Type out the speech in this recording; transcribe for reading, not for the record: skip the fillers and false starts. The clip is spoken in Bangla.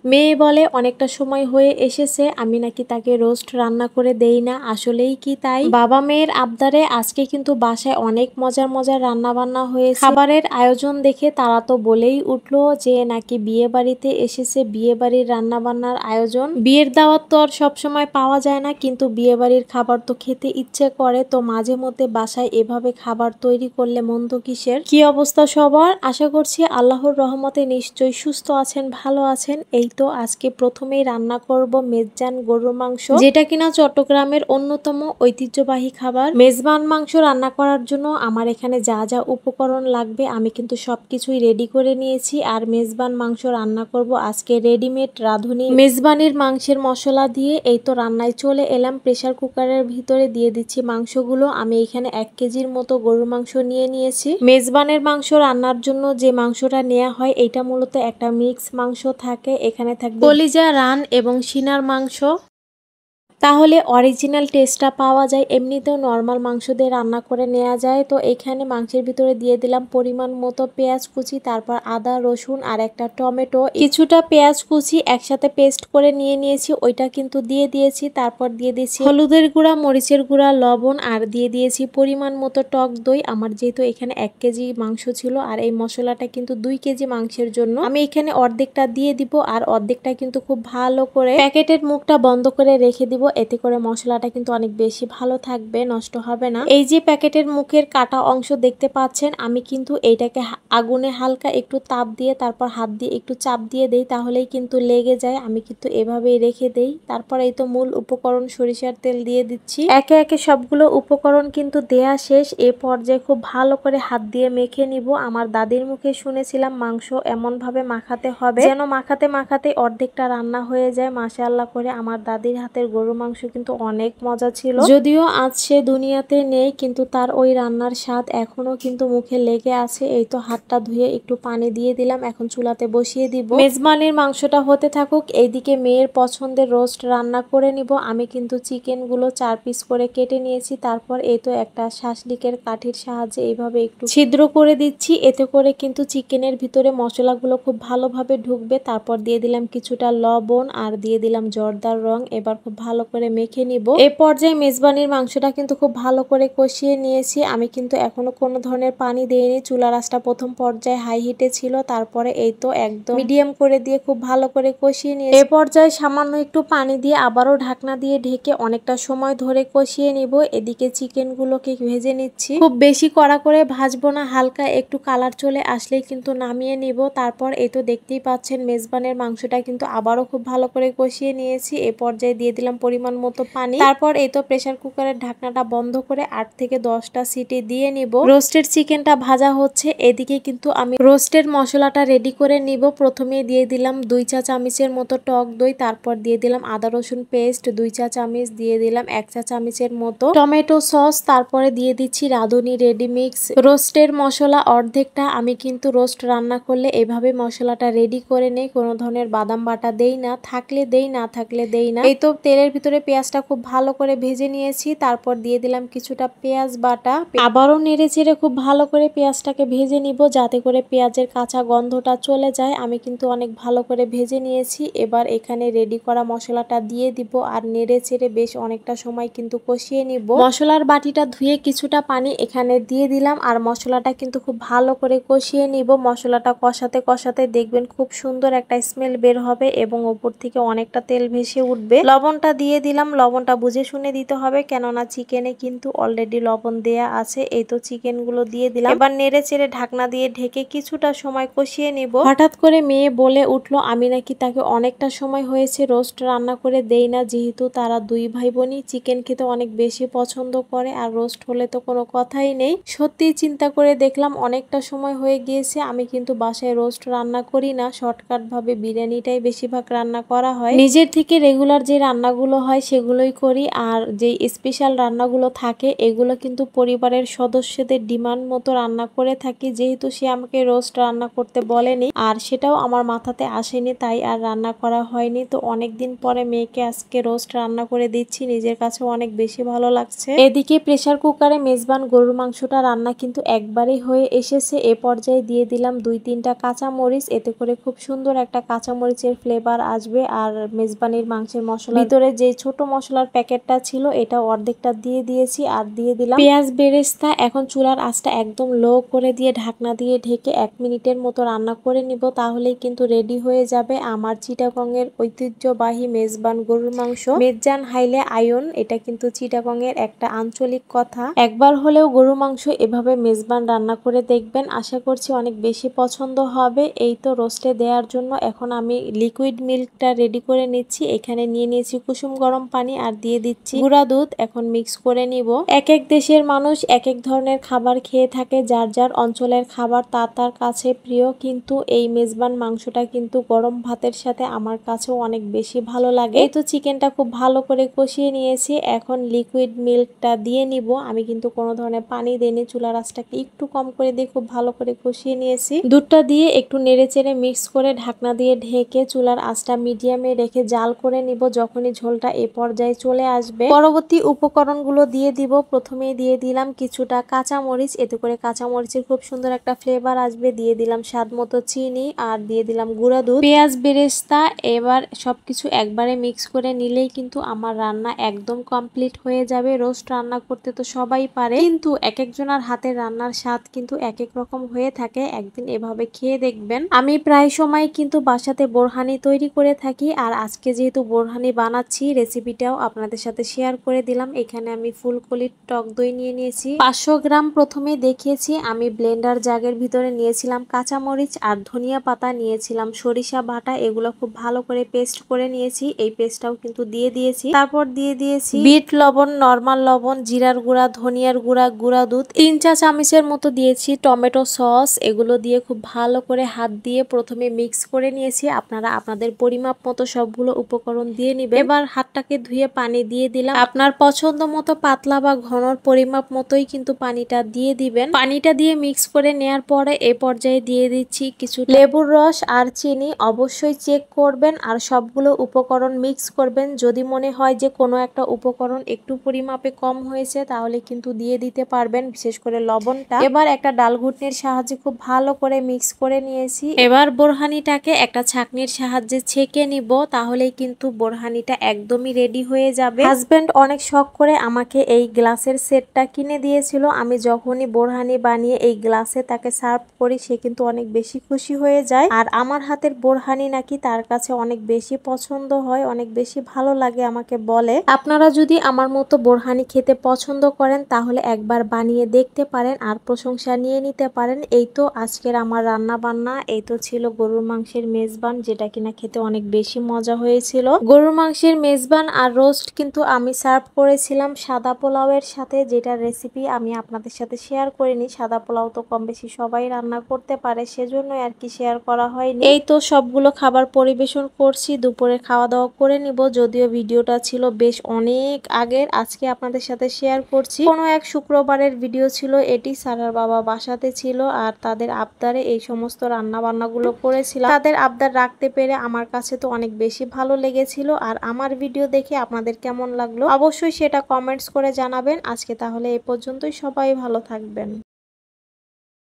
মেয়ে বলে অনেকটা সময় হয়ে এসেছে, আমি নাকি তাকে রোস্ট রান্না করে দেই না। আসলেই কি তাই? বাবা মেয়ের আবদারে আজকে কিন্তু বাসায় অনেক মজার মজার রান্না বান্না হয়েছে। খাবারের আয়োজন দেখে তারা তো বলেই উঠলো যে নাকি বিয়ে বাড়িতে এসেছে, বিয়ে বাড়ির রান্না বান্নার আয়োজন। বিয়ের দাওয়াত তো আর সবসময় পাওয়া যায় না, কিন্তু বিয়ে বাড়ির খাবার তো খেতে ইচ্ছে করে। তো মাঝে মধ্যে বাসায় এভাবে খাবার তৈরি করলে মন্দ কিসের। কি অবস্থা সবার? আশা করছি আল্লাহর রহমতে নিশ্চয়ই সুস্থ আছেন, ভালো আছেন। এই তো আজকে প্রথমেই রান্না করব মেজবান গরুর মাংস, যেটা কিনা চট্টগ্রামের অন্যতম ঐতিহ্যবাহী খাবার। মেজবান মাংস রান্না করার জন্য আমার এখানে যা যা উপকরণ লাগবে আমি কিন্তু সবকিছুই রেডি করে নিয়েছি। আর মেজবান মাংস রান্না করব আজকে রেডিমেড রাঁধুনি মেজবানির মাংসের মশলা দিয়ে। এই তো রান্নায় চলে এলাম। প্রেসার কুকারের ভিতরে দিয়ে দিচ্ছি মাংসগুলো। আমি এখানে 1 কেজির মতো গরুর মাংস নিয়ে নিয়েছি। মেজবানের মাংস রান্নার জন্য যে মাংসটা নেওয়া হয় এটা মূলত একটা মিক্স মাংস থাকে। এখানে থাকবে কলিজা, রান এবং সিনার মাংস, তাহলে অরিজিনাল টেস্টটা পাওয়া যায়। এমনিতেও নর্মাল মাংস দিয়ে রান্না করে নেওয়া যায়। তো এখানে মাংসের ভিতরে দিয়ে দিলাম পরিমাণ মতো পেঁয়াজ কুচি, তারপর আদা রসুন আর একটা টমেটো, কিছুটা পেঁয়াজ কুচি একসাথে পেস্ট করে নিয়ে নিয়েছি, ওইটা কিন্তু দিয়ে দিয়েছি। তারপর দিয়ে দিয়েছি হলুদের গুঁড়া, মরিচের গুঁড়া, লবণ, আর দিয়ে দিয়েছি পরিমাণ মতো টক দই। আমার যেহেতু এখানে 1 কেজি মাংস ছিল আর এই মশলাটা কিন্তু 2 কেজি মাংসের জন্য, আমি এখানে অর্ধেকটা দিয়ে দিব আর অর্ধেকটা কিন্তু খুব ভালো করে প্যাকেটের মুখটা বন্ধ করে রেখে দিব। এতে করে মশলাটা কিন্তু অনেক বেশি ভালো থাকবে, নষ্ট হবে না। এই যে প্যাকেটের মুখের কাটা অংশ দেখতে পাচ্ছেন, আমি কিন্তু এইটাকে আগুনে হালকা একটু তাপ দিয়ে তারপর হাত দিয়ে একটু চাপ দিয়ে দেই, তাহলেই কিন্তু লেগে যায়। আমি কিন্তু এভাবেই রেখে দেই। তারপর এই তো মূল উপকরণ সরিষার তেল দিয়ে দিচ্ছি। একে একে সবগুলো উপকরণ কিন্তু দেয়া শেষ। এ পর্যায়ে খুব ভালো করে হাত দিয়ে মেখে নিব। আমার দাদির মুখে শুনেছিলাম মাংস এমন ভাবে মাখাতে হবে যেন মাখাতে মাখাতে অর্ধেকটা রান্না হয়ে যায়। মাশাআল্লাহ করে আমার দাদির হাতের গরুর মাংস কিন্তু অনেক মজা ছিল। যদিও আজ সে দুনিয়াতে নেই, কিন্তু তার ওই রান্নার স্বাদ এখনো কিন্তু মুখে লেগে আছে। এই তো হাতটা ধুয়ে একটু পানি দিয়ে দিলাম, এখন চুলাতে বসিয়ে দিব। মেজবানির মাংসটা হতে থাকুক, এইদিকে মেয়ের পছন্দের রোস্ট রান্না করে নিব। আমি কিন্তু চিকেন গুলো 4 পিস করে কেটে নিয়েছি। তারপর এই তো একটা শাসলিকের কাঠির সাহায্যে এইভাবে একটু ছিদ্র করে দিচ্ছি, এতে করে কিন্তু চিকেনের ভিতরে মশলাগুলো খুব ভালোভাবে ঢুকবে। তারপর দিয়ে দিলাম কিছুটা লবণ আর দিয়ে দিলাম জর্দার রং। এবার খুব ভালো করে মেখে নিব। এই পর্যায়ে মেজবানির মাংসটা কিন্তু খুব ভালো করে কষিয়ে নিয়েছি। আমি কিন্তু এখনো কোনো ধরনের পানি দেইনি। চুলার আঁচটা প্রথম পর্যায়ে হাই হিটে ছিল, তারপরে এই তো একদম মিডিয়াম করে দিয়ে খুব ভালো করে কষিয়ে নিয়েছি। এই পর্যায়ে সামান্য একটু পানি দিয়ে আবারও ঢাকনা দিয়ে ঢেকে অনেকটা সময় ধরে কষিয়ে নিব। এদিকে চিকেন গুলোকে ভেজে নিচ্ছি। খুব বেশি কড়া করে ভাজবো না, হালকা একটু কালার চলে আসলেই কিন্তু নামিয়ে নিব। তারপর এই তো দেখতেই পাচ্ছেন মেজবানের মাংসটা কিন্তু আবারও খুব ভালো করে কষিয়ে নিয়েছি। এ পর্যায়ে দিয়ে দিলাম পরিমাণ মতো পানি। তারপর এই তো প্রেসার কুকারের ঢাকনাটা বন্ধ করে 8 থেকে 10টা সিটি দিয়ে নিব। রোস্টেড চিকেনটা ভাজা হচ্ছে, এদিকে কিন্তু আমি রোস্টের মশলাটা রেডি করে নিব। প্রথমে দিয়ে দিলাম 2 চা চামচের মতো টক দই, তারপর দিয়ে দিলাম আদা রসুন পেস্ট 2 চা চামচ, দিয়ে দিলাম 1 চা চামচের মতো টমেটো সস, তারপরে দিয়ে দিচ্ছি রাঁধুনি রেডি মিক্স রোস্টের মশলা অর্ধেকটা। আমি কিন্তু রোস্ট রান্না করলে এভাবে মশলাটা রেডি করে নেই, কোনো ধরনের বাদাম বাটা দেই না, থাকলে দেই না থাকলে দেই না। এই তো তেলের ভিতরে পেঁয়াজটা খুব ভালো করে ভেজে নিয়েছি। তারপর দিয়ে দিলাম কিছুটা পেঁয়াজ বাটা, আবারও নেড়ে চেড়ে খুব ভালো করে পেঁয়াজটাকে ভেজে নিব, যাতে করে পেঁয়াজের কাঁচা গন্ধটা চলে যায়। আমি কিন্তু অনেক ভালো করে ভেজে নিয়েছি। এবার এখানে রেডি করা মশলাটা দিয়ে দিব আর নেড়ে চেড়ে বেশ অনেকটা সময় কিন্তু কষিয়ে নিব। মশলার বাটিটা ধুয়ে কিছুটা পানি এখানে দিয়ে দিলাম আর মশলাটা কিন্তু খুব ভালো করে কষিয়ে নিব। মশলাটা কষাতে কষাতে দেখবেন খুব সুন্দর একটা স্মেল বের হবে এবং ওপর থেকে অনেকটা তেল ভেসে উঠবে। লবণটা দিয়ে দিলাম, লবণটা বুঝে শুনে দিতে হবে, কেননা চিকেনে কিন্তু অলরেডি লবণ দেয়া আছে। এই তো চিকেন গুলো দিয়ে দিলাম। এবার নেড়ে চেড়ে ঢাকনা দিয়ে ঢেকে কিছুটা সময় কষিয়ে নিব। হঠাৎ করে মেয়ে বলে উঠলো আমি নাকি তাকে অনেকটা সময় হয়েছে রোস্ট রান্না করে দেই না, যেহেতু তারা 2 ভাই বোনই চিকেন খেতে অনেক বেশি পছন্দ করে আর রোস্ট হলে তো কোনো কথাই নেই। সত্যি চিন্তা করে দেখলাম অনেকটা সময় হয়ে গিয়েছে। আমি কিন্তু বাসায় রোস্ট রান্না করি না, শর্টকাট ভাবে বিরিয়ানিটাই বেশিরভাগ রান্না করা হয়। নিজের থেকে রেগুলার যে রান্নাগুলো হয় সেগুলোই করি, আর যে স্পেশাল রান্নাগুলো থাকে এগুলো কিন্তু পরিবারের সদস্যদের ডিমান্ড মতো রান্না করে থাকি। যেহেতু সে আমাকে রোস্ট রান্না করতে বলেনি আর সেটাও আমার মাথাতে আসেনি, তাই আর রান্না করা হয়নি। তো অনেকদিন পরে মেয়েকে আজকে রোস্ট রান্না করে দিচ্ছি, নিজের কাছে অনেক বেশি ভালো লাগছে। এদিকে প্রেসার কুকারে মেজবান গরুর মাংসটা রান্না কিন্তু একবারই হয়ে এসেছে। এ পর্যায়ে দিয়ে দিলাম 2-3টা কাঁচামরিচ, এতে করে খুব সুন্দর একটা কাঁচামরিচের ফ্লেভার আসবে। আর মেজবানির মাংসের মশলার ভিতরে যে ছোট মশলার প্যাকেটটা ছিল এটা অর্ধেকটা দিয়ে দিয়েছি, আর দিয়ে দিলাম পেঁয়াজ বেরেস্তা। এখন চুলার আঁচটা একদম লো করে দিয়ে ঢাকনা দিয়ে ঢেকে 1 মিনিটের মতো রান্না করে নিব, তাহলেই কিন্তু রেডি হয়ে যাবে আমার চিটাগংয়ের ঐতিহ্যবাহী মেজবান গরুর মাংস। মেজজান হাইলে আয়ন, এটা কিন্তু চিটাগংয়ের একটা আঞ্চলিক কথা। একবার হলেও গরু মাংস এভাবে মেজবান রান্না করে দেখবেন, আশা করছি অনেক বেশি পছন্দ হবে। এই তো রোস্টে দেওয়ার জন্য এখন আমি লিকুইড মিল্কটা রেডি করে নিচ্ছি। এখানে নিয়ে নিয়েছি কুসুম গরম পানি আর দিয়ে দিচ্ছি গুঁড়া দুধ। এখন মিক্স করে নিব। এক এক দেশের মানুষ এক এক ধরনের খাবার খেয়ে থাকে, যার যার অঞ্চলের খাবার তার কাছে প্রিয়, কিন্তু এই মেজবান মাংসটা কিন্তু গরম ভাতের সাথে আমার কাছেও অনেক বেশি ভালো লাগে। এই তো চিকেনটা খুব ভালো করে কষিয়ে নিয়েছি, এখন লিকুইড মিল্কটা দিয়ে নিব। আমি কিন্তু কোনো ধরনের পানি দেইনি, চুলার আঁচটাকে একটু কম করে দিয়ে খুব ভালো করে কষিয়ে নিয়েছি। দুধটা দিয়ে একটু নেড়ে চেড়ে মিক্স করে ঢাকনা দিয়ে ঢেকে চুলার আঁচটা মিডিয়ামে রেখে জাল করে নিব। যখনই ঝোলটা এ পর্যায়ে চলে আসবে পরবর্তী উপকরণগুলো দিয়ে দিব। প্রথমেই দিয়ে দিলাম কিছুটা কাঁচামরিচ, এতে করে কাঁচামরিচের খুব সুন্দর একটা ফ্লেভার আসবে। দিয়ে দিলাম স্বাদ মতো চিনি আর দিয়ে দিলাম গুঁড়া দুধ, পেঁয়াজ বেরেস্তা। এবার সবকিছু একবারে মিক্স করে নিলেই কিন্তু আমার রান্না একদম কমপ্লিট হয়ে যাবে। রোস্ট রান্না করতে তো সবাই পারে, কিন্তু এক একজনের হাতের রান্নার স্বাদ কিন্তু এক এক রকম হয়ে থাকে। একদিন এভাবে খেয়ে দেখবেন। আমি প্রায় সময় কিন্তু বাসাতে বোরহানি তৈরি করে থাকি, আর আজকে যেহেতু বোরহানি বানাচ্ছি রেসিপিটাও আপনাদের সাথে শেয়ার করে দিলাম। এখানে আমি ফুলকলির টক দই নিয়ে নিয়েছি 500 গ্রাম। প্রথমে দেখিয়েছি আমি ব্লেন্ডার জাগের ভিতরে নিয়েছিলাম কাঁচামরিচ আর ধনিয়া পাতা, নিয়েছিলাম সরিষা বাটা, এগুলো খুব ভালো করে পেস্ট করে নিয়েছি। এই পেস্টটাও কিন্তু দিয়ে দিয়েছি। তারপর দিয়ে দিয়েছি বিট লবণ, নরমাল লবণ, জিরার গুঁড়া, ধনিয়ার গুঁড়া, গুঁড়া দুধ 3 চা চামচের মতো দিয়েছি, টমেটো সস। এগুলো দিয়ে খুব ভালো করে হাত দিয়ে প্রথমে মিক্স করে নিয়েছি। আপনারা আপনাদের পরিমাপ মতো সবগুলো উপকরণ দিয়ে নিবেন। এবার হাতটাকে ধুয়ে পানি দিয়ে দিলাম। আপনার পছন্দ মতো পাতলা বা ঘনর পরিমাপ মতোই কিন্তু পানিটা দিয়ে দিবেন। পানিটা দিয়ে মিক্স করে নেয়ার পরে এ পর্যায়ে দিয়ে দিচ্ছি কিছু লেবুর রস আর চিনি। অবশ্যই চেক করবেন আর সবগুলো উপকরণ মিক্স করবেন। যদি মনে হয় যে কোনো একটা উপকরণ একটু পরিমাপে কম হয়েছে তাহলে কিন্তু দিয়ে দিতে পারবেন, বিশেষ করে লবণটা। এবার একটা ডাল ঘুটনির সাহায্যে খুব ভালো করে মিক্স করে নিয়েছি। এবার বোরহানিটাকে একটা ছাঁকনির সাহায্যে ছেঁকে নিব, তাহলেই কিন্তু বোরহানিটা একদমই রেডি হয়ে যাবে। হাজবেন্ড অনেক শখ করে আমাকে এই গ্লাসের সেটটা কিনে দিয়েছিল। আমি যখনই বোরহানি বানিয়ে এই গ্লাসে তাকে সার্ভ করি সে কিন্তু অনেক বেশি খুশি হয়ে যায়। আর আমার হাতের বোরহানি নাকি তার কাছে অনেক বেশি পছন্দ হয়, অনেক বেশি ভালো লাগে আমাকে বলে। আপনারা যদি আমার মতো বোরহানি খেতে পছন্দ করেন তাহলে একবার বানিয়ে দেখতে পারেন আর প্রশংসা নিয়ে নিতে পারেন। এই তো আজকের আমার রান্না বান্না। এই তো ছিল গরুর মাংসের মেজবান, যেটা কিনা খেতে অনেক বেশি মজা হয়েছিল। গরুর মাংসের মেজবান আর রোস্ট কিন্তু আমি সার্ভ করেছিলাম সাদা পোলাওয়ের সাথে, যেটার রেসিপি আমি আপনাদের সাথে শেয়ার করিনি। সাদা পোলাও তো কম বেশি সবাই রান্না করতে পারে, সেজন্যই আর কি শেয়ার করা হয়নি। এই তো সবগুলো খাবার পরিবেশন করছি, দুপুরে খাওয়া দাওয়া করে নিব। যদিও ভিডিওটা ছিল বেশ অনেক আগের, আজকে আপনাদের সাথে শেয়ার করছি। কোনো এক শুক্রবারের ভিডিও ছিল এটি। সারার বাবা বাসাতে ছিল আর তাদের আবদারে এই সমস্ত রান্না বান্নাগুলো করেছিলাম। তাদের আবদার রাখতে পেরে আমার কাছে তো অনেক বেশি ভালো লেগেছিল। আর আমার ভিডিও দেখে আপনাদের কেমন লাগলো অবশ্যই সেটা কমেন্টস করে জানাবেন। আজকে তাহলে এই পর্যন্তই, সবাই ভালো থাকবেন।